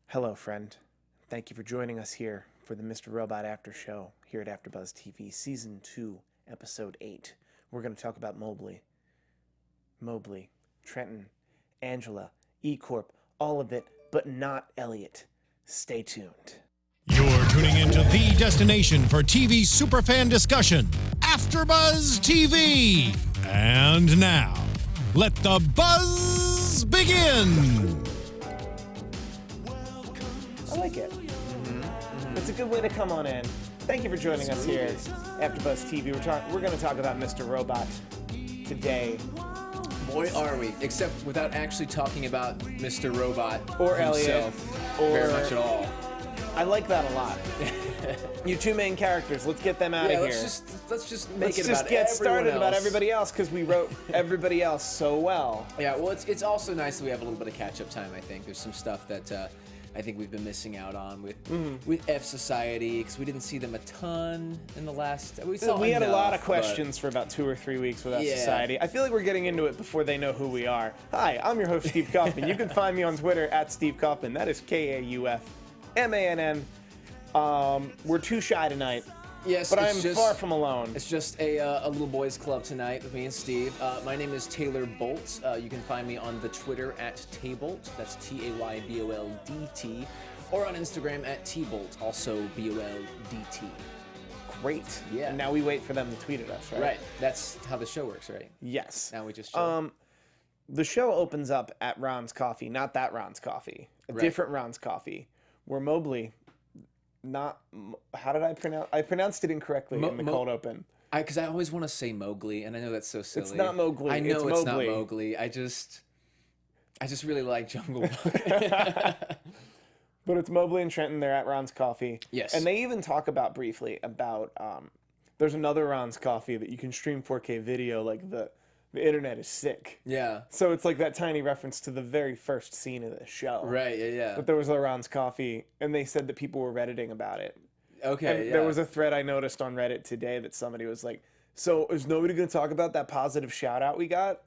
Hello, friend. Thank you for joining us here for the Mr. Robot After Show here at AFTERBUZZ TV, Season 2, Episode 8. We're going to talk about Mobley, Trenton, Angela, E-Corp, all of it, but not Elliot. Stay tuned. You're tuning into the destination for TV superfan discussion, AFTERBUZZ TV. And now, let the buzz begin. I like it. It's a good way to come on in. Thank you for joining us here at AFTERBUZZ TV. We're going to talk about Mr. Robot today. Boy, are we. Except without actually talking about Mr. Robot Or himself Elliot. very much at all. I like that a lot. You two main characters, let's get them out of here. Let's just make Let's it just about get everyone started else. about everybody else because we wrote everybody else so well. Yeah, well, it's also nice that we have a little bit of catch-up time, I think. There's some stuff that I think we've been missing out on with F Society, because we didn't see them a ton in the last... We had a lot of questions for about 2 or 3 weeks with F Yeah. Society. I feel like we're getting into it before they know who we are. Hi, I'm your host, Steve Kaufmann. You can find me on Twitter at Steve Kaufmann. That is Kaufmann. We're too shy tonight, Yes, but it's I'm just, far from alone. It's just a little boys club tonight with me and Steve. My name is Taylor Boldt. You can find me on the Twitter at Tayboldt. That's Tayboldt. Or on Instagram at Tbolt, also Boldt. Great. Yeah. And now we wait for them to tweet at us, right? Right. That's how the show works, right? Yes. Now we just chill. The show opens up at Ron's Coffee, not that Ron's Coffee, a Right. different Ron's Coffee, where Mobley, how did I pronounce? I pronounced it incorrectly in the cold open. Because I always want to say Mowgli, and I know that's so silly. It's not Mowgli. I know it's it's not Mowgli. Mowgli. I just really like Jungle Book. But it's Mobley and Trenton. They're at Ron's Coffee. Yes. And they even talk about briefly about there's another Ron's Coffee that you can stream 4K video. Like the internet is sick. Yeah. So it's like that tiny reference to the very first scene of the show. Right. Yeah. But there was a Ron's Coffee, and they said that people were Redditing about it. Okay. And yeah. there was a thread I noticed on Reddit today that somebody was like, "So is nobody going to talk about that positive shout out we got?"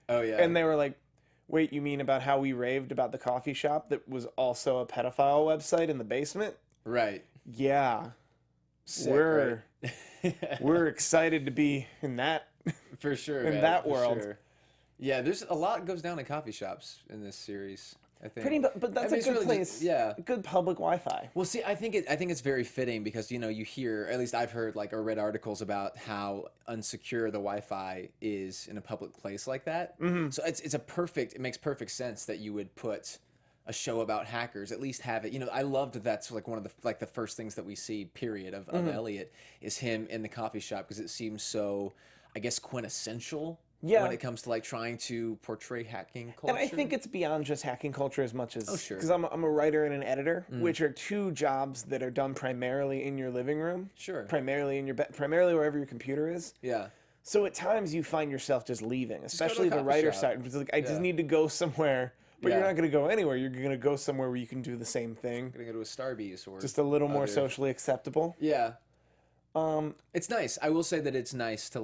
Oh yeah. And they were like, "Wait, you mean about how we raved about the coffee shop that was also a pedophile website in the basement?" Right. Yeah. Sick, we're right? we're excited to be in that. For sure. in man, that for world. sure. Yeah, there's a lot goes down in coffee shops in this series, I think. But that's I mean, a it's good really place. just- yeah. Good public Wi-Fi. Well, see, I think it's very fitting because you hear, at least I've heard or read articles about how unsecure the Wi-Fi is in a public place like that. Mm-hmm. So it makes perfect sense that you would put a show about hackers, at least have it. I loved that's like one of the first things that we see, period, of Elliot is him in the coffee shop because it seems so, I guess, quintessential. Yeah. When it comes to trying to portray hacking culture. And I think it's beyond just hacking culture as much as sure. because I'm a writer and an editor, which are two jobs that are done primarily in your living room. Sure. Primarily in your primarily wherever your computer is. Yeah. So at times you find yourself just leaving, go to especially a the coffee writer shop. side. It's like I just Yeah. need to go somewhere, but you're Yeah. not going to go anywhere. You're going to go somewhere where you can do the same thing, Gonna go to a Starbucks or just a little more other- socially acceptable. Yeah. It's nice. I will say that it's nice to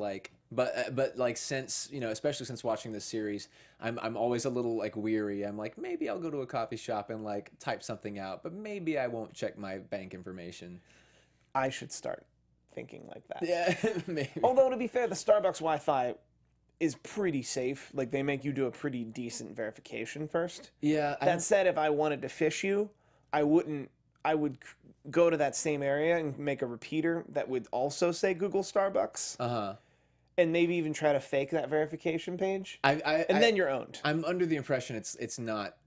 but since especially since watching this series, I'm always a little weary. I'm like, maybe I'll go to a coffee shop and type something out, but maybe I won't check my bank information. I should start thinking like that. Yeah, maybe. Although to be fair, the Starbucks Wi-Fi is pretty safe. Like they make you do a pretty decent verification first. Yeah. That said, if I wanted to fish you, I would go to that same area and make a repeater that would also say Google Starbucks. And maybe even try to fake that verification page. Then you're owned. I'm under the impression it's not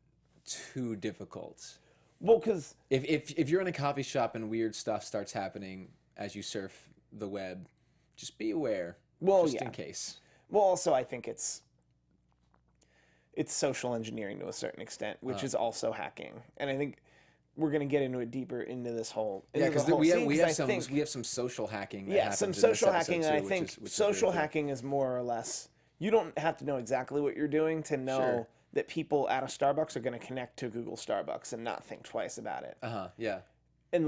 too difficult. Well, because If you're in a coffee shop and weird stuff starts happening as you surf the web, just be aware. Well, just yeah. in case. Well, also I think it's social engineering to a certain extent, which is also hacking. And I think we're going to get into it deeper into this whole Because the whole scene, we 'cause have I think- some social hacking. That Yeah, some happens in this social episode hacking, too, and I which think is very social cool. hacking is more or less, you don't have to know exactly what you're doing to know Sure. that people at a Starbucks are going to connect to Google Starbucks and not think twice about it. Yeah. And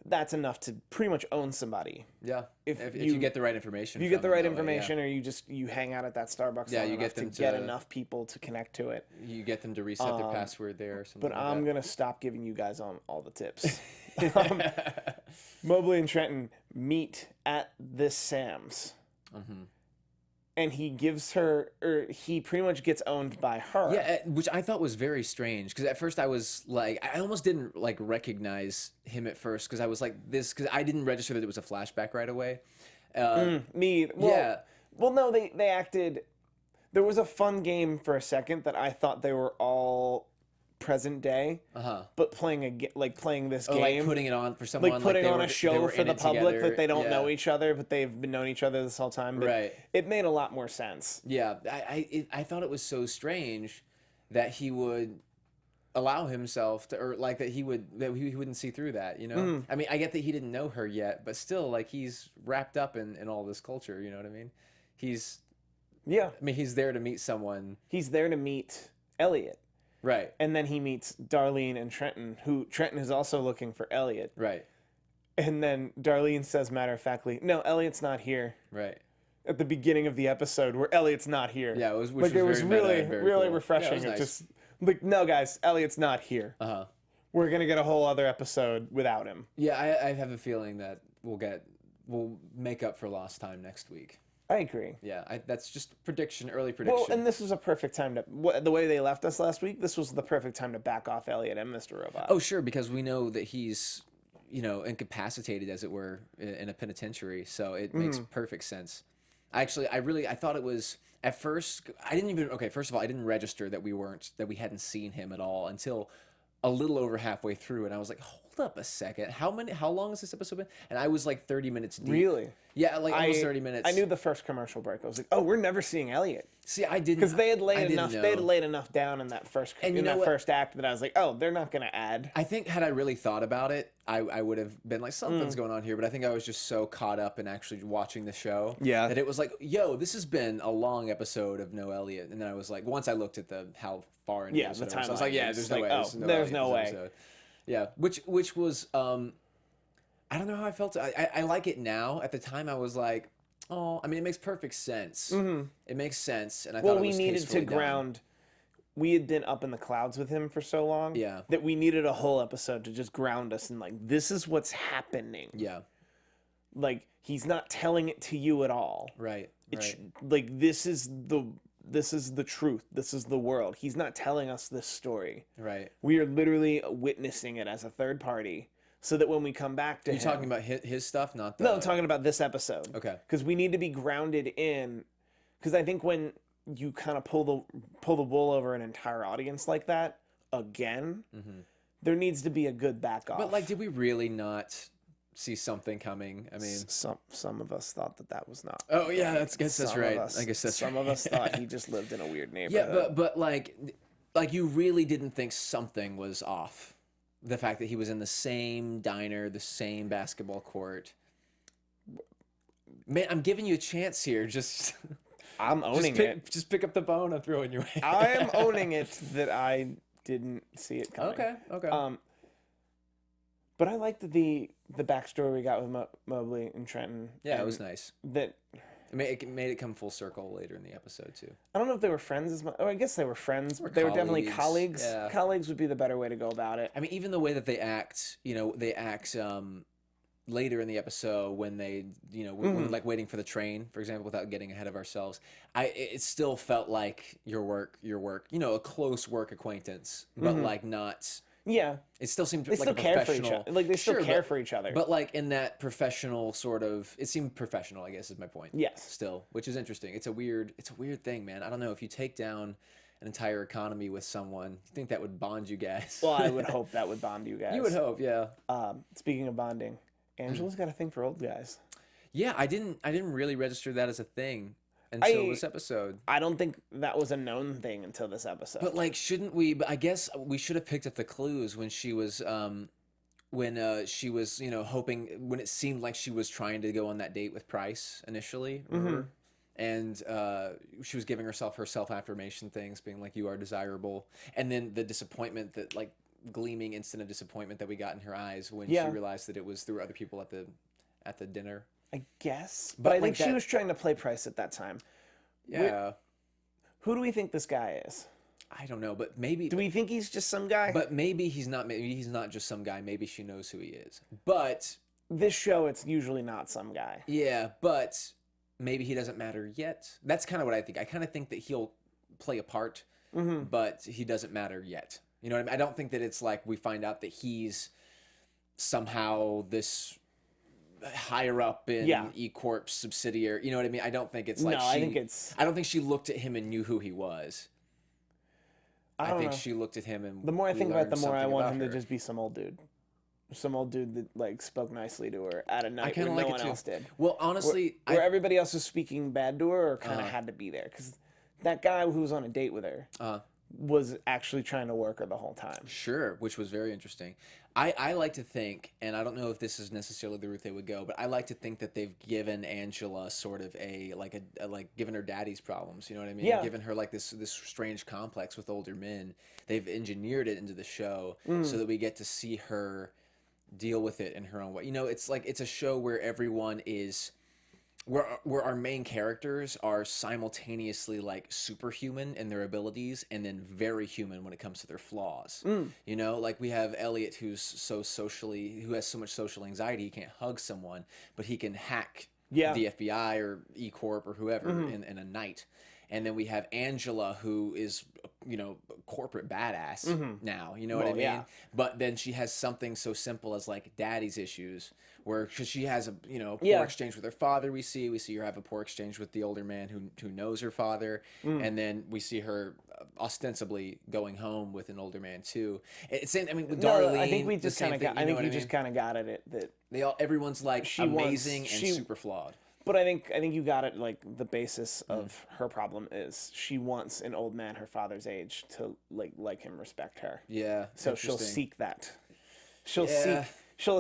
that's enough to pretty much own somebody. Yeah. If you get the right information. If you get the right information, or you hang out at that Starbucks long you enough get them to get enough people to connect to it. You get them to reset their password there or something. But like I'm that. going to stop giving you guys all the tips. Mobley and Trenton meet at this Sam's. And he gives her, or he pretty much gets owned by her. Yeah, which I thought was very strange, because at first I was like, I almost didn't like recognize him at first, because I was like this, because I didn't register that it was a flashback right away. Well, no, they acted. There was a fun game for a second that I thought they were all present day, but playing this game, like putting it on for someone, like putting on a show for the public that they don't know each other, but they've been knowing each other this whole time. But right. It made a lot more sense. Yeah, I thought it was so strange that he would allow himself to, or like that he wouldn't see through that. You know, I mean, I get that he didn't know her yet, but still, like, he's wrapped up in all this culture. You know what I mean? I mean, he's there to meet someone. He's there to meet Elliot. Right. And then he meets Darlene and Trenton, who Trenton is also looking for Elliot. Right. And then Darlene says matter-of-factly, no, Elliot's not here. Right. At the beginning of the episode where Elliot's not here. Yeah, it was really cool. refreshing. Yeah, it was nice. Just like, no, guys, Elliot's not here. We're going to get a whole other episode without him. Yeah, I have a feeling that we'll make up for lost time next week. I agree. Yeah, that's just early prediction. Well, and this was a perfect time the way they left us last week, this was the perfect time to back off Elliot and Mr. Robot. Oh, sure, because we know that he's, incapacitated, as it were, in a penitentiary, so it makes perfect sense. I thought it was, at first, first of all, I didn't register that we hadn't seen him at all until a little over halfway through, and I was like, hold up a second, how long has this episode been? And I was like 30 minutes deep. Really? Yeah, like almost 30 minutes. I knew the first commercial break. I was like, oh, we're never seeing Elliot. See, I didn't, because they had laid know. enough down in that first act that I was like, oh, they're not going to add. I think had I really thought about it, I would have been like, something's going on here. But I think I was just so caught up in actually watching the show, that it was like, yo, this has been a long episode of no Elliot. And then I was like, once I looked at how far into the episode, I was like, yeah, there's no way. There's no way. Yeah, which was I don't know how I felt. I like it now. At the time, I was like, oh, I mean, it makes perfect sense. It makes sense, and I thought it was needed to ground. We had been up in the clouds with him for so long, that we needed a whole episode to just ground us and like, this is what's happening. Yeah, like he's not telling it to you at all. Right. Like this is the truth. This is the world. He's not telling us this story. Right. We are literally witnessing it as a third party. So that when we come back to him... You're talking about his stuff, not the... No, I'm talking about this episode. Okay. Because we need to be grounded in... Because I think when you kind of pull the wool over an entire audience like that, again, there needs to be a good back off. But, like, did we really not see something coming? I mean... Some of us thought that was not... Oh, yeah, I guess that's right. I guess that's Some of us thought he just lived in a weird neighborhood. Yeah, but like you really didn't think something was off. The fact that he was in the same diner, the same basketball court. Man, I'm giving you a chance here. I'm owning it. Just pick up the bone I'm throwing your way. I am owning it that I didn't see it coming. Okay. But I liked the backstory we got with Mobley and Trenton. Yeah, it was nice. That it made it come full circle later in the episode too. I don't know if they were friends as much. Oh, I guess they were friends. They were definitely colleagues. Yeah. Colleagues would be the better way to go about it. I mean, even the way that they act, later in the episode when they, when like waiting for the train, for example, without getting ahead of ourselves, it still felt like your work, a close work acquaintance, but like not. Yeah, it still seemed they like still a care professional. For each other. Like they still care for each other. But like in that professional sort of, it seemed professional. I guess is my point. Yes. Still, which is interesting. It's a weird thing, man. I don't know if you take down an entire economy with someone, you think that would bond you guys? Well, I would hope that would bond you guys. You would hope, yeah. Speaking of bonding, Angela's got a thing for old guys. Yeah, I didn't really register that as a thing until this episode. I don't think that was a known thing until this episode. But like, shouldn't we? But I guess we should have picked up the clues when she was, she was, hoping, when it seemed like she was trying to go on that date with Price initially, remember? And she was giving herself her self-affirmation things, being like, "You are desirable," and then the disappointment that like gleaming instant of disappointment that we got in her eyes when Yeah. she realized that it was through other people at the dinner. I guess. But But I like think she that- was trying to play Price at that time. Yeah. Who do we think this guy is? I don't know, but maybe. Do we think he's just some guy? But maybe he's not. Maybe he's not just some guy. Maybe she knows who he is. But This show, it's usually not some guy. yeah, but maybe he doesn't matter yet. That's kind of what I think. I kind of think that he'll play a part, but he doesn't matter yet. You know what I mean? I don't think that it's like we find out that he's somehow this higher up in E Corp subsidiary. You know what I mean? I don't think it's like No, I think it's... I don't think she looked at him and knew who he was. I think she looked at him and the more I think about it, the more I want him to her. just be some old dude. Some old dude that like spoke nicely to her at a night kinda when like no it one too. else did. Well, honestly, Where everybody else was speaking bad to her or kind of had to be there. Because that guy who was on a date with her was actually trying to work her the whole time. Sure, which was very interesting. I like to think, and I don't know if this is necessarily the route they would go, but I like to think that they've given Angela sort of a given her daddy's problems. You know what I mean? Yeah. Given her like this strange complex with older men. They've engineered it into the show so that we get to see her deal with it in her own way. You know, it's like it's a show where everyone is. Where our main characters are simultaneously like superhuman in their abilities and then very human when it comes to their flaws. You know, like we have Elliot who has so much social anxiety he can't hug someone, but he can hack the FBI or E Corp or whoever in a night. And then we have Angela who is, you know, corporate badass now, you know what I mean? Yeah. But then she has something so simple as like daddy's issues where, cause she has a, you know, poor exchange with her father. We see her have a poor exchange with the older man who knows her father. And then we see her ostensibly going home with an older man too. It's I mean, with Darlene, I think we just kind of got. I think you just just kind of got at it that everyone's like amazing and super flawed. But I think you got it. Like the basis of her problem is she wants an old man her father's age to like him, respect her. Yeah. So she'll seek that. She's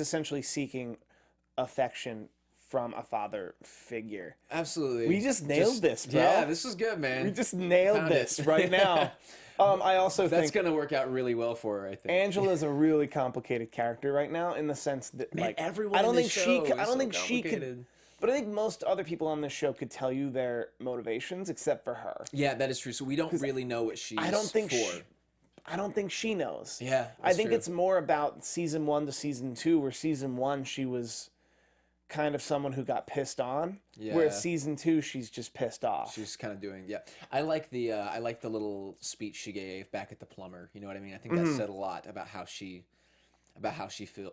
essentially seeking affection from a father figure. Absolutely. We just nailed this, bro. Yeah, this was good, man. We just nailed this right now. I also That's think gonna work out really well for her. I think Angela's a really complicated character right now in the sense that like everyone I don't in think this she show could, I is don't so think she could. complicated. But I think most other people on this show could tell you their motivations except for her. Yeah, that is true. So we don't really know what she's I don't think for. I don't think she knows. Yeah, I that's think true. it's more about season 1 to season 2, where season 1 she was kind of someone who got pissed on, whereas season 2 she's just pissed off. She's kind of doing I like the little speech she gave back at the plumber. You know what I mean? I think that said a lot about how she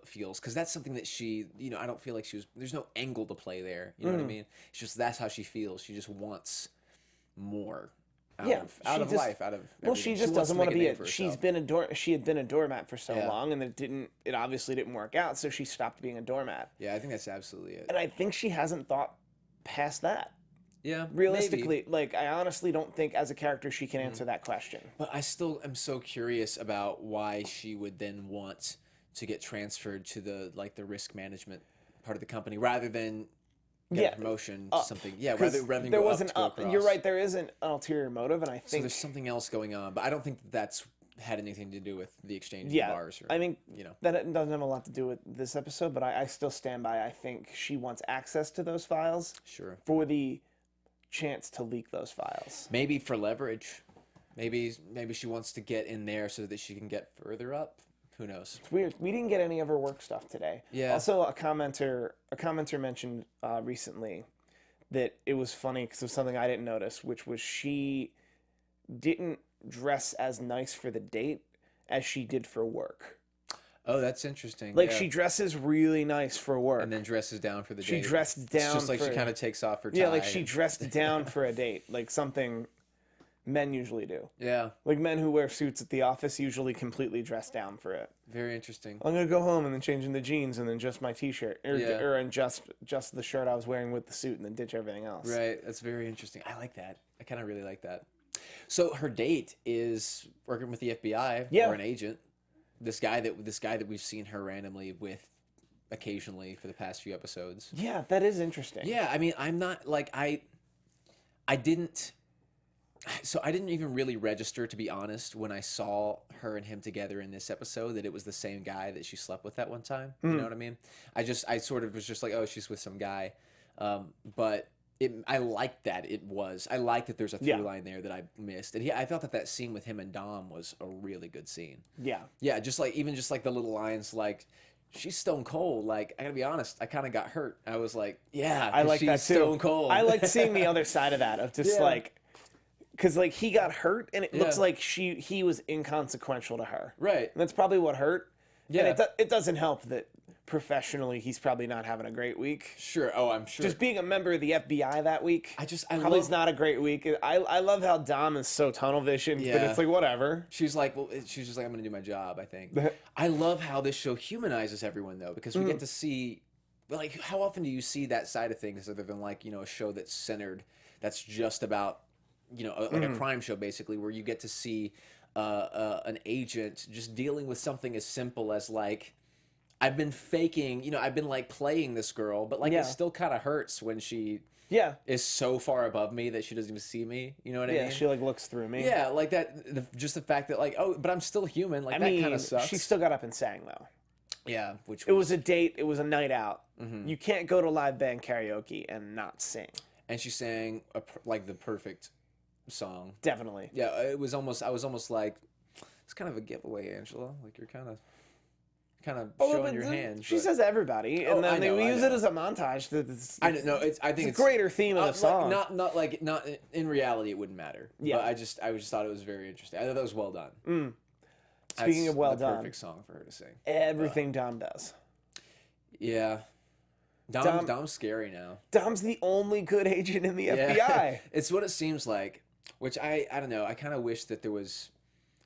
feels, because that's something that she, you know, I don't feel like there's no angle to play there. You know what I mean? It's just that's how she feels. She just wants more. Out of life. Well, she just doesn't want to be she had been a doormat for so long, and it obviously didn't work out, so she stopped being a doormat. Yeah, I think that's absolutely it. And I think she hasn't thought past that. Yeah, Realistically, maybe. like I honestly don't think as a character she can answer that question. But I still am so curious about why she would then want to get transferred to the risk management part of the company rather than get a promotion to something. Yeah, rather than there go was up an to go up. across. You're right. There is an ulterior motive, and I So think there's something else going on, but I don't think that's had anything to do with the exchange of bars. Or, I think you know that it doesn't have a lot to do with this episode, but I still stand by. I think she wants access to those files. Sure. For the chance to leak those files. Maybe for leverage. Maybe she wants to get in there so that she can get further up. Who knows? It's weird. We didn't get any of her work stuff today. Yeah. Also, a commenter mentioned recently that it was funny because of something I didn't notice, which was she didn't dress as nice for the date as she did for work. Oh, that's interesting. Like she dresses really nice for work, and then dresses down for the date. She dressed down. It's just like she kind of takes off her tie. Yeah, like she dressed down for a date, like something men usually do. Yeah. Like men who wear suits at the office usually completely dress down for it. Very interesting. I'm gonna go home and then change into jeans and then just my t-shirt, or and just the shirt I was wearing with the suit and then ditch everything else. Right. That's very interesting. I like that. I kind of really like that. So her date is working with the FBI or an agent. This guy that we've seen her randomly with occasionally for the past few episodes. Yeah, that is interesting. Yeah, I mean, I'm not like I didn't So I didn't even really register, to be honest, when I saw her and him together in this episode, that it was the same guy that she slept with that one time. You know what I mean? I sort of was just like, oh, she's with some guy. But I liked that I like that there's a through line there that I missed. And I thought that scene with him and Dom was a really good scene. Yeah. Yeah, just like the little lines like, she's stone cold. Like, I gotta be honest, I kind of got hurt. I was like, yeah, I like that too. Stone cold. I like seeing the other side of that, of just like, because like he got hurt and it looks like he was inconsequential to her. Right. And that's probably what hurt. Yeah. And it doesn't help that professionally he's probably not having a great week. Sure. Oh, I'm sure. Just being a member of the FBI that week. Probably not a great week. I love how Dom is so tunnel visioned, but it's like whatever. She's like, she's just like, I'm gonna do my job, I think. I love how this show humanizes everyone though, because we get to see, like, how often do you see that side of things other than like, a show that's just about, like a crime show basically, where you get to see an agent just dealing with something as simple as like, I've been faking, I've been like playing this girl, but like it still kind of hurts when she is so far above me that she doesn't even see me. You know what I mean? Yeah, she like looks through me. Yeah, like that. Just the fact that like, oh, but I'm still human. Like that kind of sucks. She still got up and sang though. Yeah, it was a date. It was a night out. You can't go to live band karaoke and not sing. And she sang like the perfect song. Definitely. Yeah, I was almost like, it's kind of a giveaway, Angela. Like you're kind of showing your hand. She says everybody, and then we use it as a montage. I know. I think it's a greater theme of the song. Not in reality, it wouldn't matter. Yeah. But I just thought it was very interesting. I thought that was well done. Speaking of well done, perfect song for her to sing. Everything Dom does. Yeah. Dom's scary now. Dom's the only good agent in the FBI. It's what it seems like. Which I don't know. I kind of wish that there was.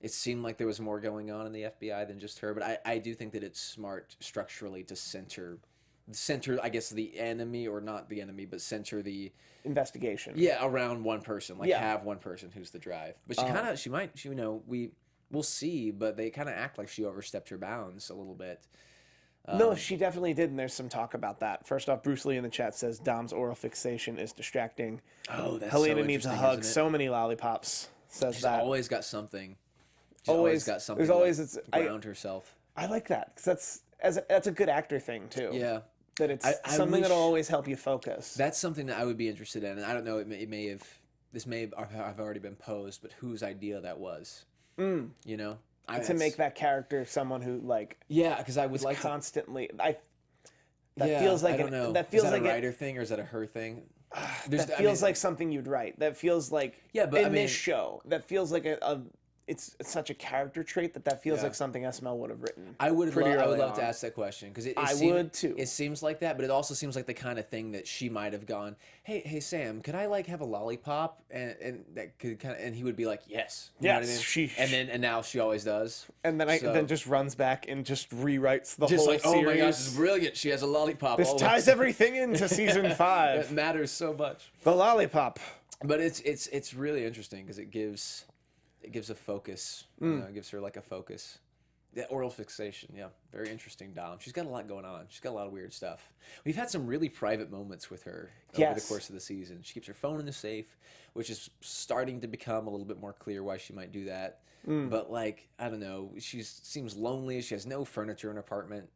It seemed like there was more going on in the FBI than just her, but I do think that it's smart structurally to center, I guess, the enemy, or not the enemy, but center the investigation. Yeah, around one person, like have one person who's the drive. But we'll see, but they kind of act like she overstepped her bounds a little bit. No, she definitely did, and there's some talk about that. First off, Bruce Lee in the chat says Dom's oral fixation is distracting. Oh, that's Helena so needs a hug. So many lollipops. Says She's that. Always got something. She's always got something. There's always ground herself. I like that because that's a good actor thing too. Yeah, that it's something that'll always help you focus. That's something that I would be interested in, and I don't know. This may have already been posed, but whose idea that was? To make that character someone who like because I would like constantly feels like I don't know. That feels like a writer thing, or is that a her thing? That feels like something you'd write. That feels like this show. That feels like it's such a character trait that feels like something SML would have written. I would love to ask that question because I would too. It seems like that, but it also seems like the kind of thing that she might have gone, hey Sam, could I like have a lollipop, and that could kind of, and he would be like, yes, you know what I mean? And now she always does, and then just runs back and just rewrites the whole series. Oh my gosh, this is brilliant. She has a lollipop. This ties everything into season 5. It matters so much. The lollipop, but it's really interesting because it gives a focus. It gives her like a focus. The oral fixation, very interesting. Dom, she's got a lot going on. She's got a lot of weird stuff. We've had some really private moments with her over the course of the season. She keeps her phone in the safe, which is starting to become a little bit more clear why she might do that. But like, I don't know, she seems lonely. She has no furniture in her apartment.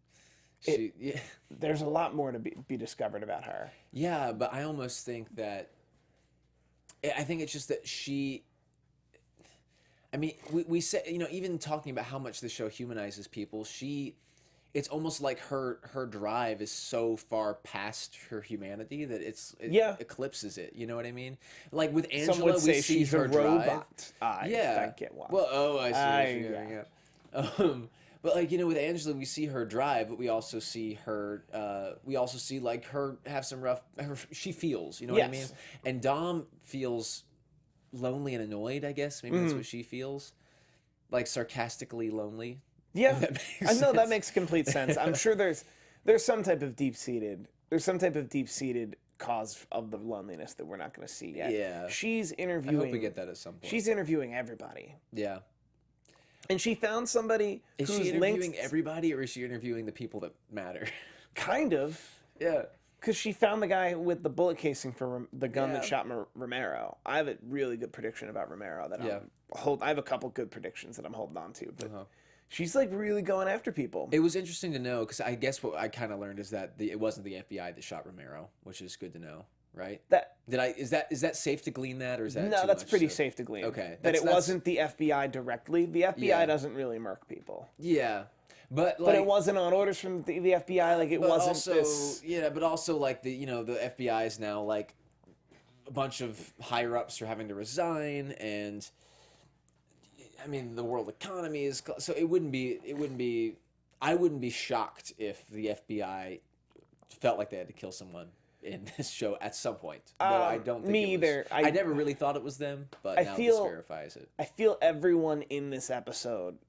There's a lot more to be discovered about her. Yeah, but I almost think that I think it's just that she. I mean, we said, even talking about how much the show humanizes people, it's almost like her drive is so far past her humanity that it eclipses it. You know what I mean? Like with Angela, some would say we see she's her a drive. Robot. I get one. Well, I see. But like, with Angela, we see her drive, but we also see her. We also see like her have some rough. She feels. You know what I mean? And Dom feels lonely and annoyed, I guess. Maybe that's what she feels. Like sarcastically lonely. Yeah. I know that makes complete sense. I'm sure there's some type of deep-seated cause of the loneliness that we're not going to see yet. Yeah. She's interviewing. I hope we get that at some point. She's interviewing everybody. Yeah. And she found somebody who's interviewing everybody, or is she interviewing the people that matter? Kind of. Yeah. Because she found the guy with the bullet casing for the gun that shot Romero. I have a really good prediction about Romero that I have a couple good predictions that I'm holding on to. But she's like really going after people. It was interesting to know because I guess what I kind of learned is that it wasn't the FBI that shot Romero, which is good to know, right? Is that safe to glean that, or is that no? That's pretty safe to glean. Okay, that it wasn't the FBI directly. The FBI doesn't really murk people. Yeah. But it wasn't on orders from the FBI. Like it wasn't also, this. Yeah, but also like the FBI is now like a bunch of higher ups are having to resign, and I mean the world economy is so it wouldn't be. I wouldn't be shocked if the FBI felt like they had to kill someone in this show at some point. Though I don't think me either. I never really thought it was them, but now this verifies it. I feel everyone in this episode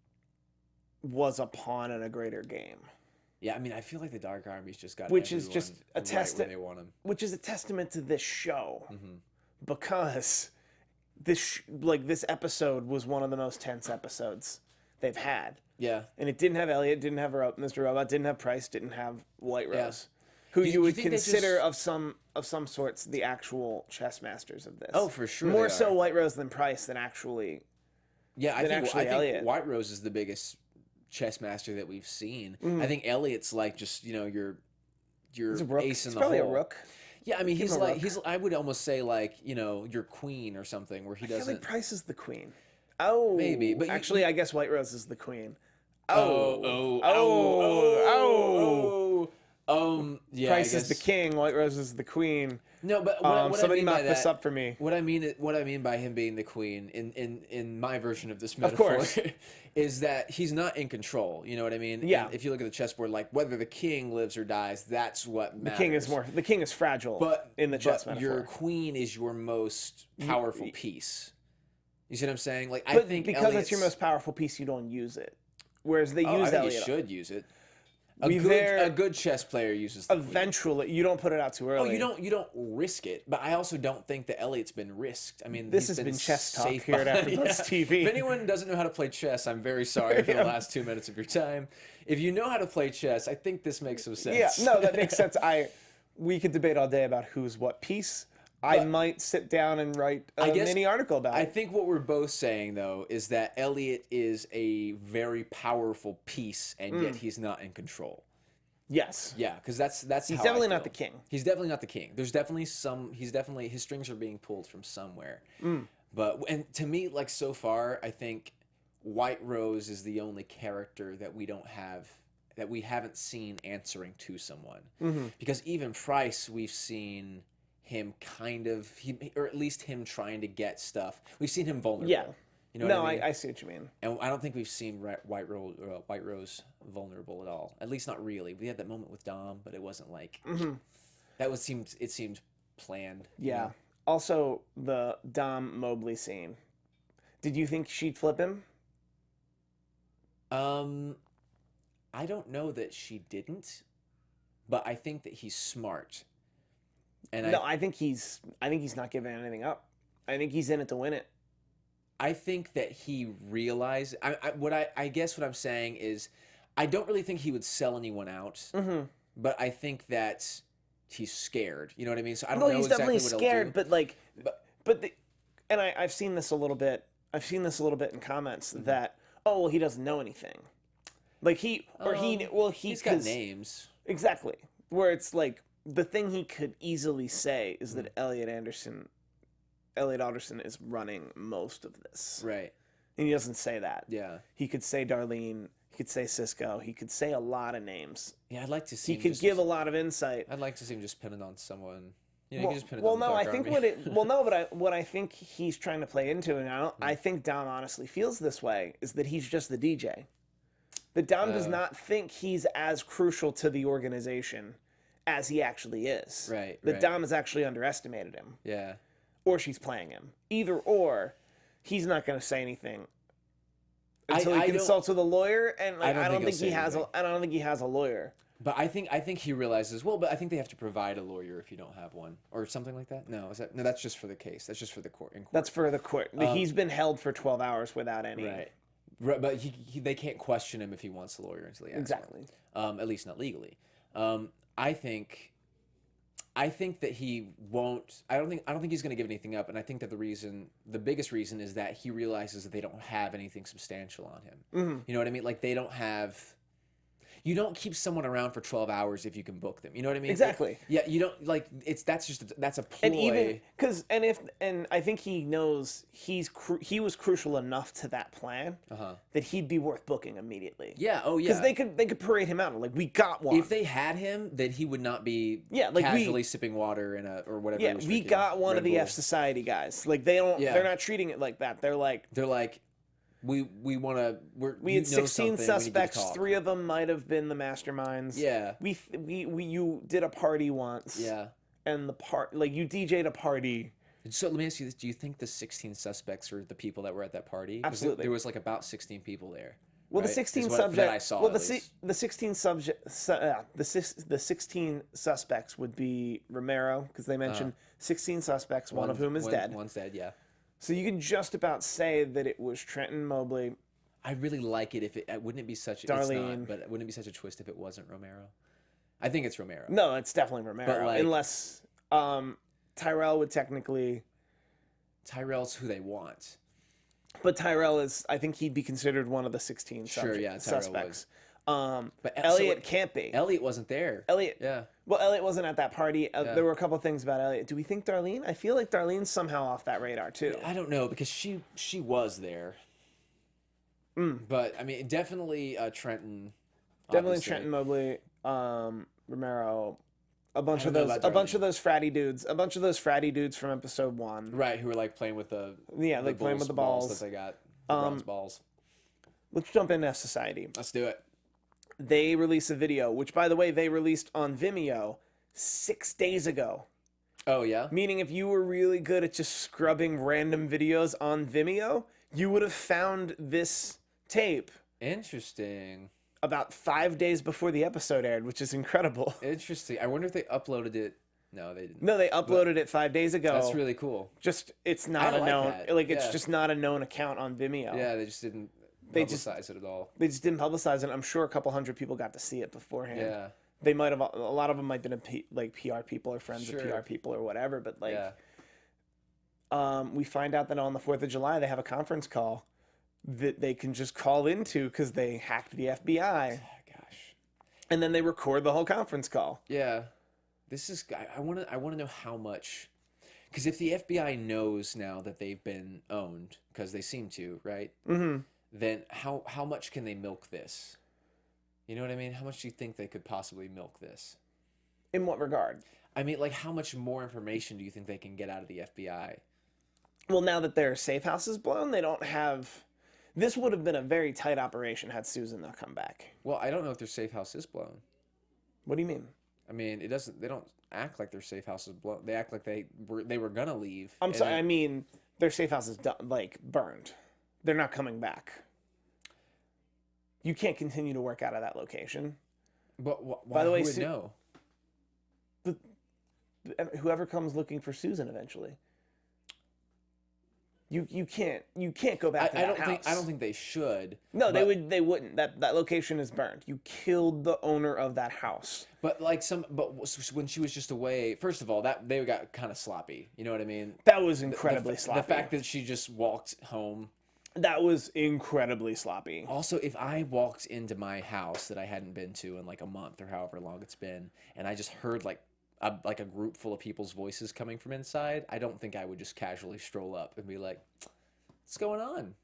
was a pawn in a greater game. Yeah, I mean, I feel like the Dark Army's just got which is just a testament. They want them. Which is a testament to this show, because this episode was one of the most tense episodes they've had. Yeah, and it didn't have Elliot, didn't have Mr. Robot, didn't have Price, didn't have White Rose, who you would consider of some sorts the actual chess masters of this. Oh, for sure. More so White Rose than Price than actually. Yeah, I think White Rose is the biggest chess master that we've seen. I think Elliot's like just your ace in the hole. Probably a rook. Yeah, I mean he's I would almost say like your queen or something where he doesn't. I feel like Price is the queen. Oh, maybe, but actually I guess White Rose is the queen. Yeah. Price is the king. White Rose is the queen. No, but what somebody I mean by mock this up for me. What I mean by him being the queen in my version of this metaphor is that he's not in control. You know what I mean? Yeah. And if you look at the chessboard, like whether the king lives or dies, that's what matters. The king is fragile. In the chess metaphor, your queen is your most powerful piece. You see what I'm saying? Like, I think because it's your most powerful piece, you don't use it. Whereas they use Elliot. You should use it. A good chess player uses the eventually. You don't put it out too early. Oh, you don't risk it. But I also don't think that Elliot's been risked. I mean, this has been chess talk here at AfterBuzz TV. If anyone doesn't know how to play chess, I'm very sorry for the last 2 minutes of your time. If you know how to play chess, I think this makes some sense. Yeah, no, that makes sense. We could debate all day about who's what piece. I might sit down and write a mini article about it. I think what we're both saying, though, is that Elliot is a very powerful piece, and yet he's not in control. Yes. Yeah, because that's he's definitely not the king. He's definitely not the king. There's definitely his strings are being pulled from somewhere. And to me, like so far, I think White Rose is the only character that we haven't seen answering to someone. Because even Price, we've seen him or at least him trying to get stuff. We've seen him vulnerable. Yeah. You know what I mean? I see what you mean. And I don't think we've seen White Rose vulnerable at all. At least not really. We had that moment with Dom, but it wasn't like it seemed planned. Yeah. You know? Also, the Dom Mobley scene. Did you think she'd flip him? I don't know that she didn't, but I think that he's smart. And I think he's not giving anything up. I think he's in it to win it. I think that he realized. I guess what I'm saying is, I don't really think he would sell anyone out. But I think that he's scared. You know what I mean? So I don't know he's exactly definitely what scared. He'll do. But I've seen this a little bit. I've seen this a little bit in comments that he doesn't know anything. Like he's got names exactly where it's like the thing he could easily say is that Elliot Alderson is running most of this. Right. And he doesn't say that. Yeah. He could say Darlene. He could say Cisco. He could say a lot of names. Yeah, I'd like to see. He could give a lot of insight. I'd like to see him just pin it on someone. What I think he's trying to play into, and I think Dom honestly feels this way, is that he's just the DJ. That Dom does not think he's as crucial to the organization as he actually is. Right. That Dom has actually underestimated him. Yeah. Or she's playing him. Either or, he's not going to say anything until he consults with a lawyer, and I don't think he has a lawyer. But I think he realizes, but I think they have to provide a lawyer if you don't have one, or something like that. No, that's just for the case. That's just for the court. That's for the court. He's been held for 12 hours without any. Right. But they can't question him if he wants a lawyer until he asks exactly. one. At least not legally. I think I think that he won't. I don't think he's going to give anything up, and I think that the biggest reason, is that he realizes that they don't have anything substantial on him. You know what I mean? Like they don't have. You don't keep someone around for 12 hours if you can book them. You know what I mean? Exactly. Yeah, you don't like that's a ploy. And even and I think he knows he was crucial enough to that plan that he'd be worth booking immediately. Yeah. Oh yeah. Because they could parade him out like, we got one. If they had him, then he would not be casually sipping water in or whatever. Yeah, we got one of the F Society guys. Like they don't. Yeah. They're not treating it like that. They're like. We want to. We had 16 suspects. 3 of them might have been the masterminds. Yeah. You did a party once. Yeah. And you DJ'd a party. So let me ask you this: do you think the 16 suspects are the people that were at that party? Absolutely. There was like about 16 people there. Well, right? the 16 subjects. Well, the 16 the 16 suspects would be Romero, because they mentioned 16 suspects, one of whom is dead. One's dead. Yeah. So you can just about say that it was Trenton Mobley. I really like it if it wouldn't it be such Darlene. It's not, but wouldn't it be such a twist if it wasn't Romero? I think it's Romero. No, it's definitely Romero. But unless Tyrell would technically. Tyrell's who they want. But Tyrell is, I think he'd be considered one of the 16 suspects. But Elliot can't be. Elliot wasn't there. Yeah. Well, Elliot wasn't at that party. There were a couple of things about Elliot. Do we think Darlene? I feel like Darlene's somehow off that radar too. I don't know, because she was there. But I mean, definitely Trenton. Definitely obviously. Trenton Mobley, Romero, a bunch of those fratty dudes from episode 1. Right, who were like playing with the playing with the balls that they got. Bronze balls. Let's jump into F Society. Let's do it. They released a video, which, by the way, they released on Vimeo 6 days ago. Oh, yeah? Meaning if you were really good at just scrubbing random videos on Vimeo, you would have found this tape. Interesting. About 5 days before the episode aired, which is incredible. Interesting. I wonder if they uploaded it. No, they didn't. No, they uploaded it 5 days ago. That's really cool. Just, it's not a known, it's just not a known account on Vimeo. Yeah, they just didn't publicize it at all. They just didn't publicize it. I'm sure a couple hundred people got to see it beforehand. Yeah. They might have, a lot of them might have been PR people or friends of PR people or whatever, but we find out that on the 4th of July they have a conference call that they can just call into because they hacked the FBI. Gosh. And then they record the whole conference call. Yeah. This is, I want to know how much, because if the FBI knows now that they've been owned, because they seem to, right? Mm-hmm. Then how much can they milk this? You know what I mean? How much do you think they could possibly milk this? In what regard? I mean, like, how much more information do you think they can get out of the FBI? Well, now that their safe house is blown, they don't have... This would have been a very tight operation had Susan not come back. Well, I don't know if their safe house is blown. What do you mean? I mean, they don't act like their safe house is blown. They act like they were gonna leave. I'm sorry, I mean, their safe house is burned. They're not coming back. You can't continue to work out of that location. But why, by the way, who would know? Whoever comes looking for Susan eventually. You can't go back to that house. I don't think they should. No, they wouldn't. That location is burned. You killed the owner of that house. But when she was just away, first of all, that they got kind of sloppy. You know what I mean? That was incredibly sloppy. The fact that she just walked home. That was incredibly sloppy. Also, if I walked into my house that I hadn't been to in like a month or however long it's been, and I just heard like a group full of people's voices coming from inside, I don't think I would just casually stroll up and be like, what's going on?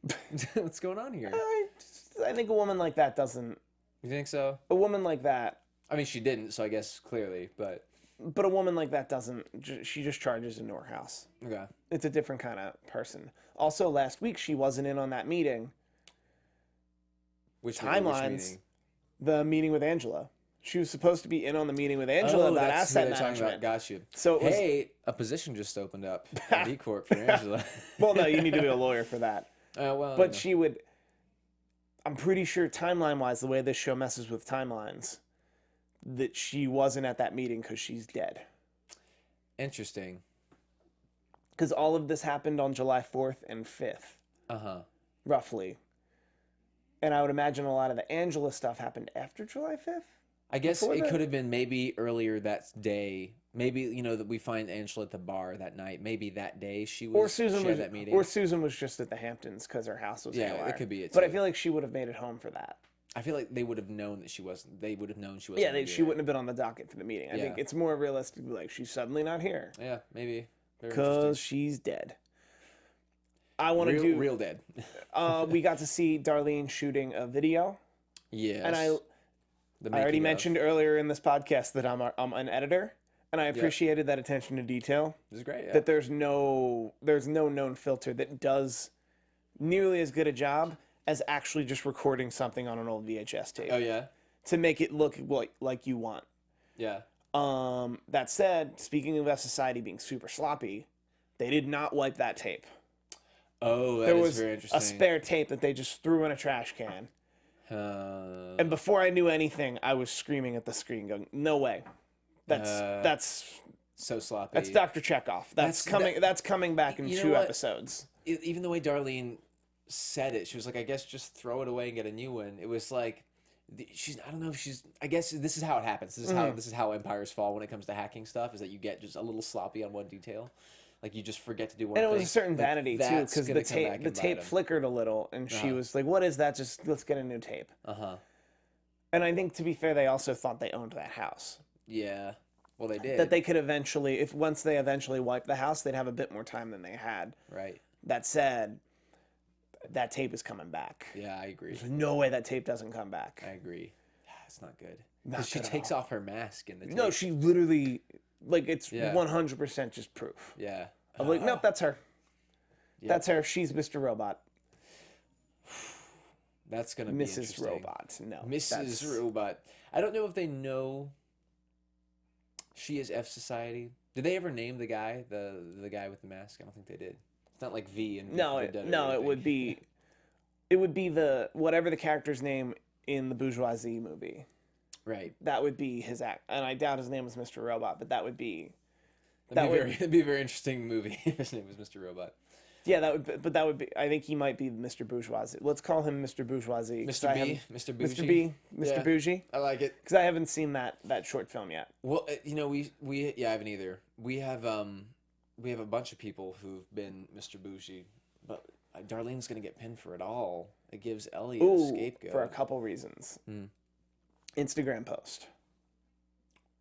What's going on here? I think a woman like that doesn't... You think so? A woman like that... I mean, she didn't, so I guess clearly, but... But a woman like that doesn't... She just charges into her house. Okay. It's a different kind of person. Also, last week, she wasn't in on that meeting. Which timelines? Which meeting? The meeting with Angela. She was supposed to be in on the meeting with Angela about asset management. Got you. So hey, a position just opened up at E Corp for Angela. Well, no, you need to be a lawyer for that. Well, but she would. I'm pretty sure timeline-wise, the way this show messes with timelines, that she wasn't at that meeting because she's dead. Interesting. Because all of this happened on July 4th and 5th. Roughly. And I would imagine a lot of the Angela stuff happened after July 5th. I guess Before it that? could have been maybe earlier that day. Maybe, you know, that we find Angela at the bar that night. Maybe that day she Or Susan had was, that meeting. or Susan was just at the Hamptons because her house was Yeah, haywire. it could be it But I too. feel like she would have made it home for that. I feel like they would have known that she wasn't. They would have known she wasn't. Yeah, gonna be she there. wouldn't have been on the docket for the meeting. I think Yeah. it's more realistic to be like, she's suddenly not here. Yeah, maybe. Very Because interesting. she's dead. I want to do... real dead. We got to see Darlene shooting a video. Yes. And I already mentioned earlier in this podcast that I'm an editor. And I appreciated that attention to detail. This is great. Yeah. That there's no known filter that does nearly as good a job as actually just recording something on an old VHS tape. Oh yeah. To make it look like you want. Yeah. That said, speaking of F Society being super sloppy, they did not wipe that tape. Oh, There that was is very interesting. a spare tape that they just threw in a trash can. And before I knew anything, I was screaming at the screen, going, "No way! That's so sloppy." That's Dr. Chekhov. That's coming back in You know 2 what? episodes." Even the way Darlene said it, she was like, "I guess just throw it away and get a new one." It was like, she's. I don't know if she's. I guess this is how it happens. This is how empires fall when it comes to hacking stuff. Is that you get just a little sloppy on one detail, like you just forget to do one. And it thing. was a certain Like, vanity too, that's because gonna the come back tape and bite 'em. flickered a little, and she was like, "What is that? Just let's get a new tape." And I think, to be fair, they also thought they owned that house. Yeah. Well, they did. That they could eventually, once they eventually wiped the house, they'd have a bit more time than they had. Right. That said, that tape is coming back. Yeah, I agree. There's no way that tape doesn't come back. I agree. It's not good. Not Because she good at takes all. off her mask in the tape. No, she literally, like, it's Yeah. 100% just proof. Yeah. I'm like, nope, that's her. Yep. That's her. She's Mr. Robot. That's gonna be Mrs. interesting. Robot. No. Mrs. Robot. I don't know if they know she is F Society. Did they ever name the guy, the guy with the mask? I don't think they did. It's not like V and No, it would be, the whatever the character's name in the Bourgeoisie movie. Right. That would be his act, and I doubt his name was Mr. Robot, but that would be. That'd be a very interesting movie if his name was Mr. Robot. Yeah, that would be. I think he might be Mr. Bourgeoisie. Let's call him Mr. Bourgeoisie. Mr. B, Mr. Bougie. Mr. B, Mr. Yeah. Bougie. I like it. Because I haven't seen that short film yet. Well, you know, we I haven't either. We have a bunch of people who've been Mr. Bougie, but Darlene's gonna get pinned for it all. It gives Elliot a scapegoat for a couple reasons. Instagram post.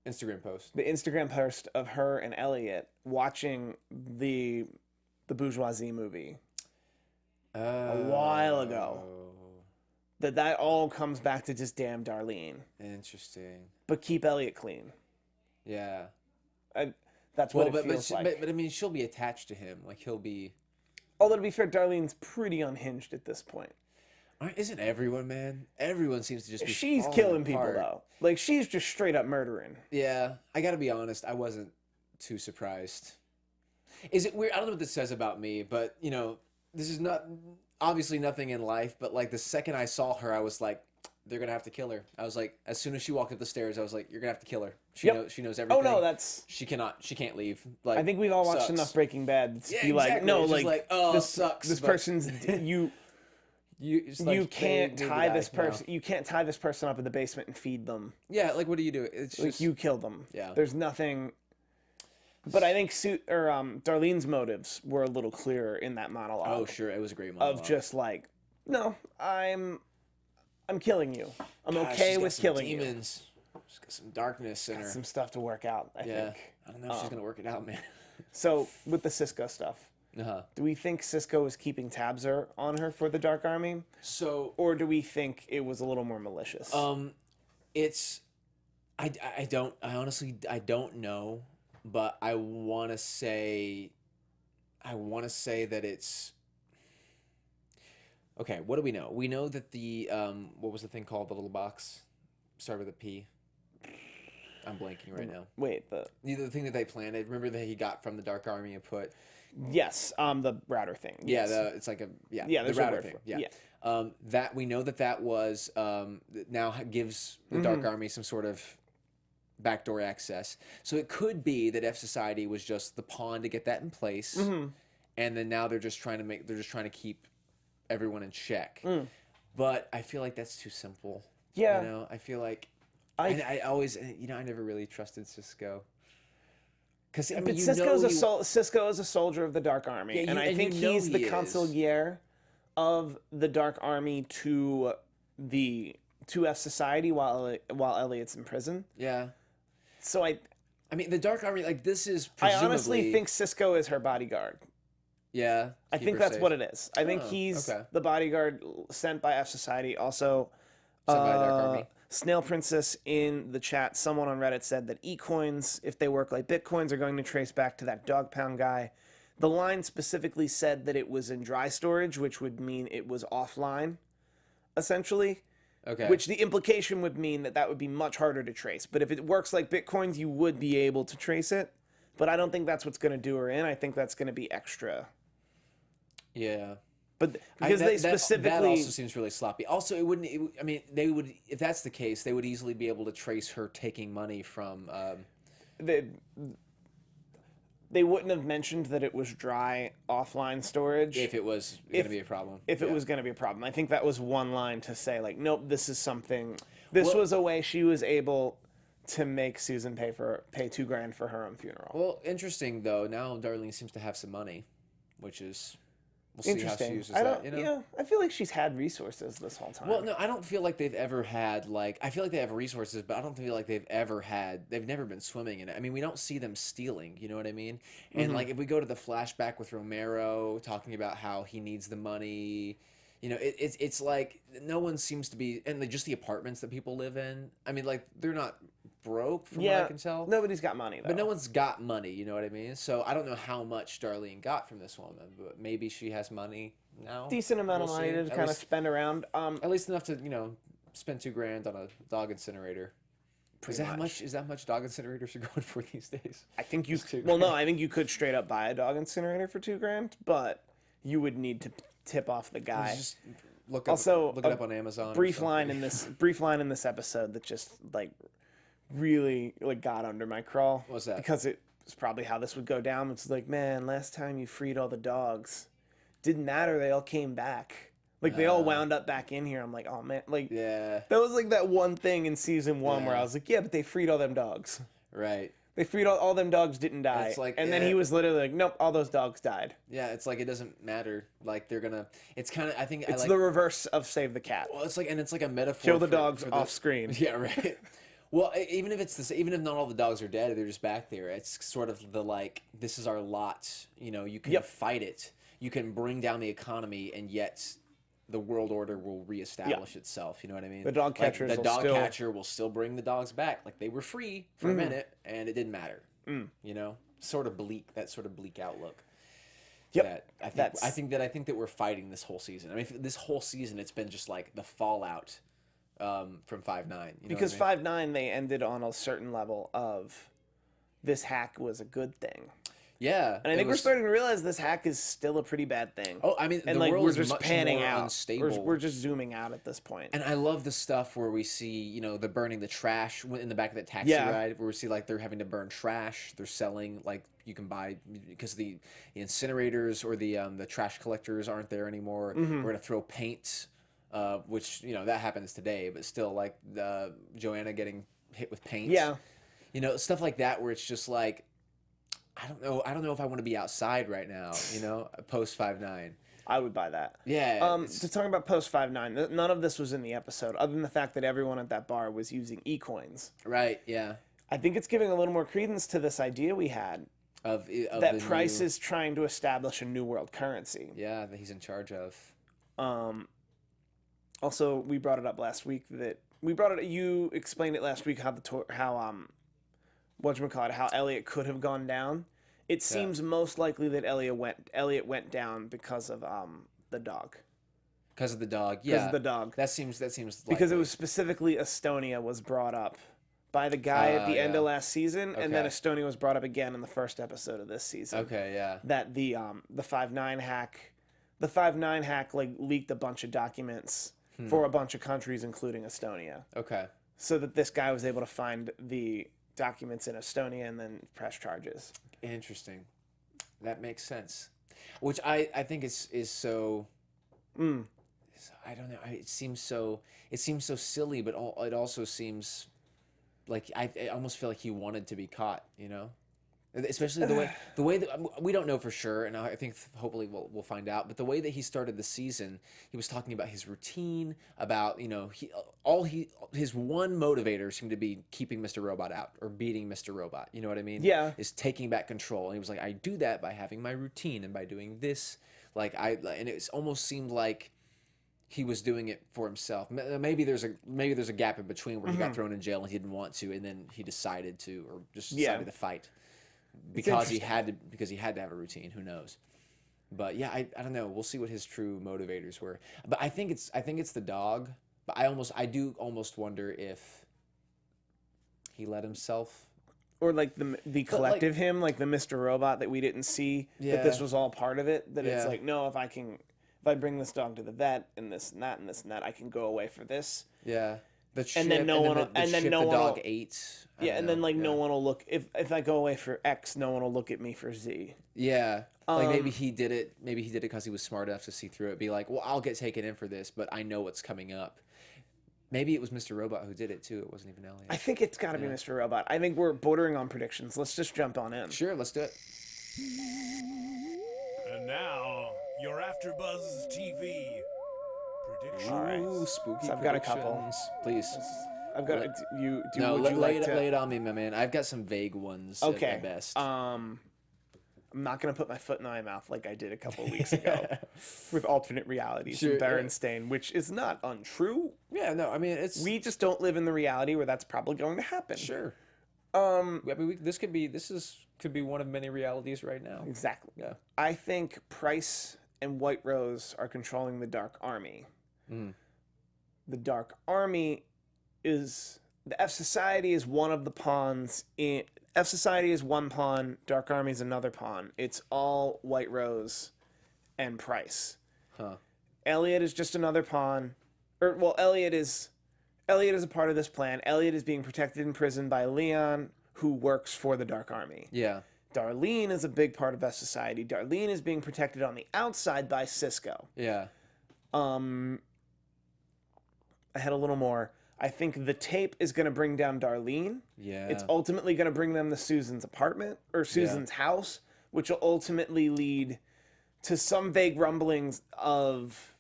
Instagram post. The Instagram post of her and Elliot watching the Bourgeoisie movie a while ago. That all comes back to just damn Darlene. Interesting. But keep Elliot clean. Yeah. That's what it feels like. But I mean, she'll be attached to him. Like he'll be. Although to be fair, Darlene's pretty unhinged at this point. Isn't everyone, man? Everyone seems to just be. She's falling killing people apart. though. Like she's just straight up murdering. Yeah, I gotta be honest. I wasn't too surprised. Is it weird? I don't know what this says about me, but you know, this is not obviously nothing in life. But like the second I saw her, I was like, they're gonna have to kill her. I was like, as soon as she walked up the stairs, I was like, you're gonna have to kill her. She knows everything. Oh no, that's. She can't leave. Like I think we've all watched sucks. enough Breaking Bad to be like, exactly. no, It's just like oh, this sucks. This but person's you. it's like, You can't they tie die this now. person. You can't tie this person up in the basement and feed them. Yeah, like what do you do? It's Like just you kill them. Yeah. There's nothing. But I think Darlene's motives were a little clearer in that monologue. oh sure, it was a great monologue. Of just like, no, I'm killing you. I'm Gosh, okay she's got with some killing demons. She's got some darkness in you. her. Some stuff to work out. I Yeah, think. I don't know if she's gonna work it out, man. So with the Cisco stuff, Uh-huh. do we think Cisco is keeping tabs on her for the Dark Army, So or do we think it was a little more malicious? it's I honestly don't know, but I want to say that it's okay. What do we know? We know that the what was the thing called, the little box started with a P. I'm blanking right now. Wait, The thing that they planted. Remember that he got from the Dark Army and put. yes, the router thing. Yeah, Yes. it's like a Yeah, the there's a router word thing. for it. Yeah. That we know that was now gives the Dark Army some sort of backdoor access. So it could be that F Society was just the pawn to get that in place, and then now they're just trying to keep everyone in check. But I feel like that's too simple. Yeah. You know, I feel like I always, I never really trusted Cisco. Because I mean, But Cisco is a soldier of the Dark Army, Yeah, and I think he's the consigliere of the Dark Army to the 2F Society while Elliot's in prison. Yeah. So I mean, the Dark Army, like, this is I presumably... honestly think Cisco is her bodyguard. Yeah. I think that's what it is. I think he's the bodyguard sent by F Society. Also, Sent by Dark Army. Snail Princess in the chat, someone on Reddit said that e-coins, if they work like bitcoins, are going to trace back to that dog pound guy. The line specifically said that it was in dry storage, which would mean it was offline, essentially. Okay. Which the implication would mean that would be much harder to trace. But if it works like bitcoins, you would be able to trace it. But I don't think that's what's going to do her in. I think that's going to be extra. Yeah. But because they specifically... That also seems really sloppy. Also, I mean, they would... If that's the case, they would easily be able to trace her taking money from... They wouldn't have mentioned that it was dry offline storage. If it was going to be a problem. If it was going to be a problem. I think that was one line to say, like, nope, this is something... This was a way she was able to make Susan pay $2,000 for her own funeral. Well, interesting, though. Now Darlene seems to have some money, which is... We'll see how she uses that. Yeah, I feel like she's had resources this whole time. Well, no, I don't feel like they've ever had, like... I feel like they have resources, but I don't feel like they've ever had... They've never been swimming in it. I mean, we don't see them stealing, you know what I mean? And, like, if we go to the flashback with Romero, talking about how he needs the money... it's like no one seems to be... And just the apartments that people live in, I mean, like, they're not broke from what I can tell. Nobody's got money, though. But no one's got money, you know what I mean? So I don't know how much Darlene got from this woman, but maybe she has money now. Decent amount of money to kind of spend around. At least enough to, spend $2,000 on a dog incinerator. Is that how much dog incinerators are going for these days? I think you could. Well, no, I think you could straight up buy a dog incinerator for $2,000, but you would need to tip off the guy. Just look it up on Amazon. Brief line in this episode that just like really like got under my crawl. What's that? Because it was probably how this would go down. It's like, man, last time you freed all the dogs, didn't matter. They all came back. Like they all wound up back in here. I'm like, oh man, like yeah. That was like that one thing in season 1 where I was like, yeah, but they freed all them dogs. Right. They freed all them dogs didn't die. It's like, and then he was literally like, nope, all those dogs died. Yeah, it's like it doesn't matter. Like they're gonna. It's kind of. I think it's the reverse of Save the Cat. Well, it's like a metaphor. Kill the dogs off screen. Yeah, right. Well, even if not all the dogs are dead, they're just back there. It's sort of the like, this is our lot. You can fight it. You can bring down the economy, and yet the world order will reestablish itself. You know what I mean? The dog catchers. Like, the dog catcher will still bring the dogs back. Like they were free for a minute, and it didn't matter. Sort of bleak. That sort of bleak outlook. Yep. I think that we're fighting this whole season. I mean, this whole season, it's been just like the fallout from 5-9. Because 5-9, they ended on a certain level of this hack was a good thing. Yeah, and I think we're starting to realize this hack is still a pretty bad thing. Oh, I mean, and the world we're is just much panning more out. Unstable. We're just zooming out at this point. And I love the stuff where we see, the burning the trash in the back of that taxi ride, where we see like they're having to burn trash. They're selling like you can buy because the incinerators or the trash collectors aren't there anymore. We're gonna throw paint, which that happens today, but still like Joanna getting hit with paint. Yeah, stuff like that where it's just like. I don't know if I want to be outside right now, post 5-9. I would buy that. Yeah. To talk about post 5-9, none of this was in the episode, other than the fact that everyone at that bar was using e-coins. Right, yeah. I think it's giving a little more credence to this idea we had of that Price is trying to establish a new world currency. Yeah, that he's in charge of. Also, we brought it up last week you explained it last week how how Elliot could have gone down. It seems most likely that Elliot went down because of the dog. Because of the dog, yeah. Because of the dog. That seems because it was specifically Estonia was brought up by the guy at the end of last season, and then Estonia was brought up again in the first episode of this season. Okay, yeah. That the 5-9 hack like leaked a bunch of documents for a bunch of countries, including Estonia. Okay. So that this guy was able to find the documents in Estonia and then press charges. Interesting. That makes sense. Which I think is so. I don't know. It seems so silly, but it also seems like I almost feel like he wanted to be caught, you know. Especially the way that we don't know for sure, and I think hopefully we'll find out. But the way that he started the season, he was talking about his routine, about his one motivator seemed to be keeping Mr. Robot out or beating Mr. Robot. You know what I mean? Yeah. Is taking back control, and he was like, I do that by having my routine and by doing this. And it almost seemed like he was doing it for himself. Maybe there's a gap in between where he got thrown in jail and he didn't want to, and then he decided to, or just decided to fight. Because he had to have a routine. Who knows? But yeah, I don't know. We'll see what his true motivators were. But I think it's the dog. But I do almost wonder if he let himself, or like the collective him, like the Mr. Robot that we didn't see, that this was all part of it. That it's like, no, if I bring this dog to the vet and this and that and this and that, I can go away for this. Yeah. And then no one the dog ate. Then no one will look if I go away for X, no one will look at me for Z. Yeah, like maybe he did it. Maybe he did it because he was smart enough to see through it. Be like, well, I'll get taken in for this, but I know what's coming up. Maybe it was Mr. Robot who did it too. It wasn't even Elliot. I think it's got to be Mr. Robot. I think we're bordering on predictions. Let's just jump on in. Sure, let's do it. And now, your AfterBuzz TV predictions. All right. Ooh, spooky. So I've got a couple. predictions. Please. I've got you. No, would you lay like it on me, my man. I've got some vague ones. Okay. At best. I'm not gonna put my foot in my mouth like I did a couple of weeks ago with alternate realities and Berenstain, which is not untrue. Yeah, no, I mean we just don't live in the reality where that's probably going to happen. Sure. I mean, this could be one of many realities right now. Exactly. Yeah. I think Price and White Rose are controlling the Dark Army. The Dark Army is the F Society is one of the pawns in F Society is one pawn, Dark Army is another pawn. It's all White Rose and Price. Huh. Elliot is just another pawn. Elliot is a part of this plan. Elliot is being protected in prison by Leon, who works for the Dark Army. Yeah. Darlene is a big part of F Society. Darlene is being protected on the outside by Cisco. Yeah. I had a little more. I think the tape is going to bring down Darlene. Yeah. It's ultimately going to bring them to Susan's apartment or Susan's house, which will ultimately lead to some vague rumblings of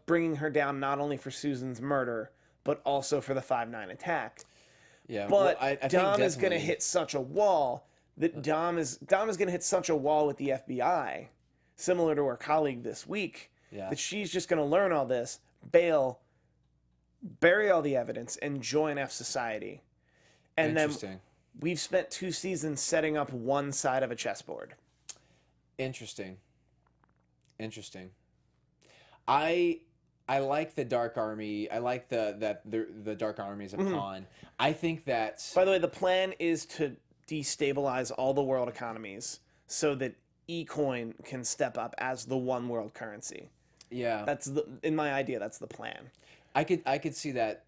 bringing her down not only for Susan's murder but also for the 5-9 attack. Yeah. But I think Dom is going to definitely hit such a wall that Dom is going to hit such a wall with the FBI, similar to her colleague this week, that she's just going to learn all this, bail, bury all the evidence, and join F Society. And then we've spent 2 seasons setting up one side of a chessboard. Interesting. I like the Dark Army. I like the Dark Army as a pawn. I think that. By the way, the plan is to destabilize all the world economies so that eCoin can step up as the one world currency. Yeah. In my idea, that's the plan. I could see that.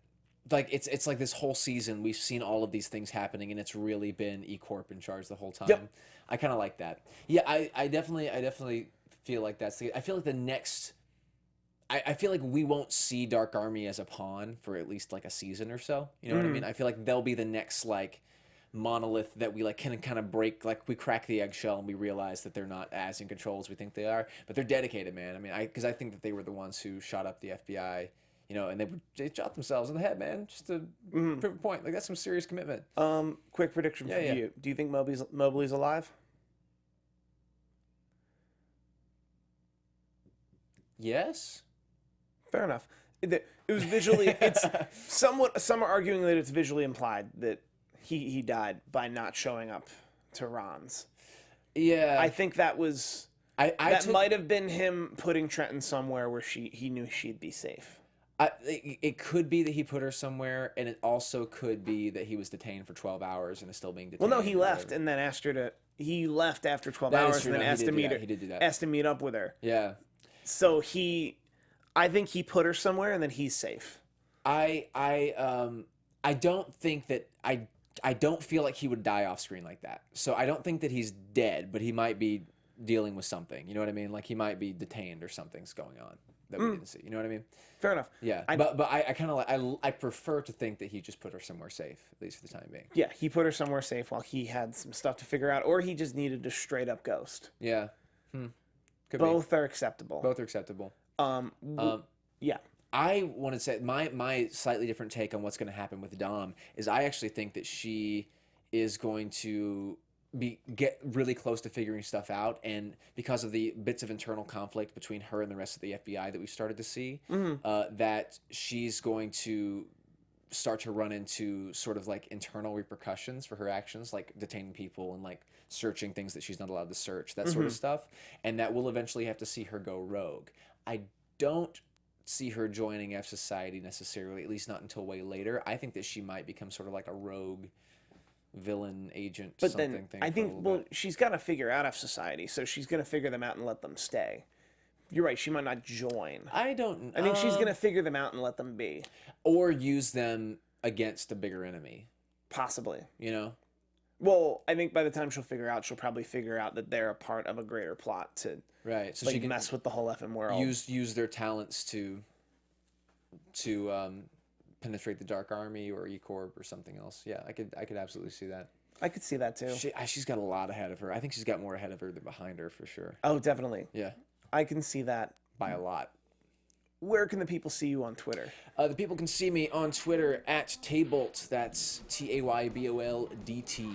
Like it's like this whole season we've seen all of these things happening, and it's really been E-Corp in charge the whole time. Yep. I kind of like that. Yeah, I definitely feel like that's I feel like the next. I feel like we won't see Dark Army as a pawn for at least like a season or so. You know what I mean? I feel like they'll be the next like monolith that we like can kind of break. Like we crack the eggshell and we realize that they're not as in control as we think they are. But they're dedicated, man. I mean, because I think that they were the ones who shot up the FBI. You know, and they shot themselves in the head, man. Just to prove a point. Like that's some serious commitment. Quick prediction for you. Do you think Mobley's alive? Yes. Fair enough. It was visually. It's somewhat. Some are arguing that it's visually implied that he died by not showing up to Ron's. Yeah. I think that was. That might have been him putting Trenton somewhere where he knew she'd be safe. It could be that he put her somewhere, and it also could be that he was detained for 12 hours and is still being detained. Well, no, he left and then asked her to. He left after 12 hours and then asked to meet her. He did do that. Asked to meet up with her. Yeah. So I think he put her somewhere and then he's safe. I don't think that I don't feel like he would die off screen like that. So I don't think that he's dead, but he might be dealing with something. You know what I mean? Like he might be detained or something's going on. that we didn't see. You know what I mean? Fair enough. Yeah, but I kind of like I prefer to think that he just put her somewhere safe, at least for the time being. Yeah, he put her somewhere safe while he had some stuff to figure out, or he just needed to straight up ghost. Yeah, could Both are acceptable. Both are acceptable. Yeah. I want to say my slightly different take on what's going to happen with Dom is I actually think that she is going to get really close to figuring stuff out, and because of the bits of internal conflict between her and the rest of the FBI that we've started to see, that she's going to start to run into sort of like internal repercussions for her actions, like detaining people and like searching things that she's not allowed to search, that sort of stuff, and that we'll eventually have to see her go rogue. I don't see her joining F Society necessarily, at least not until way later. I think that she might become sort of like a rogue villain agent. But then I think, well, she's got to figure out F Society, so she's going to figure them out and let them stay. You're right, she might not join. I don't. I think she's going to figure them out and let them be, or use them against a bigger enemy. Possibly. You know. Well, I think by the time she'll probably figure out that they're a part of a greater plot to so like, she can mess with the whole effing world. Use their talents to penetrate the Dark Army or E-Corp or something else. Yeah, I could absolutely see that. I could see that too. She's got a lot ahead of her. I think she's got more ahead of her than behind her for sure. Oh, definitely. Yeah. I can see that. By a lot. Where can the people see you on Twitter? The people can see me on Twitter at Boldt. That's TAYBOLDT.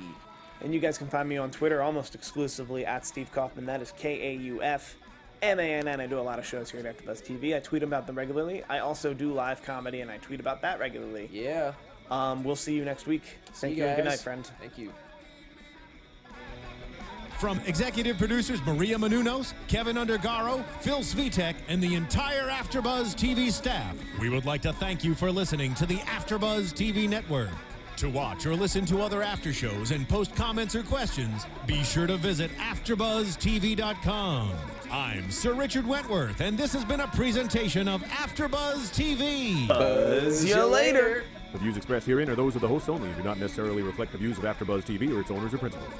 And you guys can find me on Twitter almost exclusively at Steve Kaufmann. That is KAUFMANN. I do a lot of shows here at AFTERBUZZ TV. I tweet about them regularly. I also do live comedy, and I tweet about that regularly. Yeah. We'll see you next week. Thank you and good night, friend. Thank you. From executive producers Maria Menounos, Kevin Undergaro, Phil Svitek, and the entire AfterBuzz TV staff, we would like to thank you for listening to the AfterBuzz TV network. To watch or listen to other after shows and post comments or questions, be sure to visit AfterBuzzTV.com. I'm Sir Richard Wentworth, and this has been a presentation of AfterBuzz TV. Buzz you later. The views expressed herein are those of the hosts only and do not necessarily reflect the views of AfterBuzz TV or its owners or principals.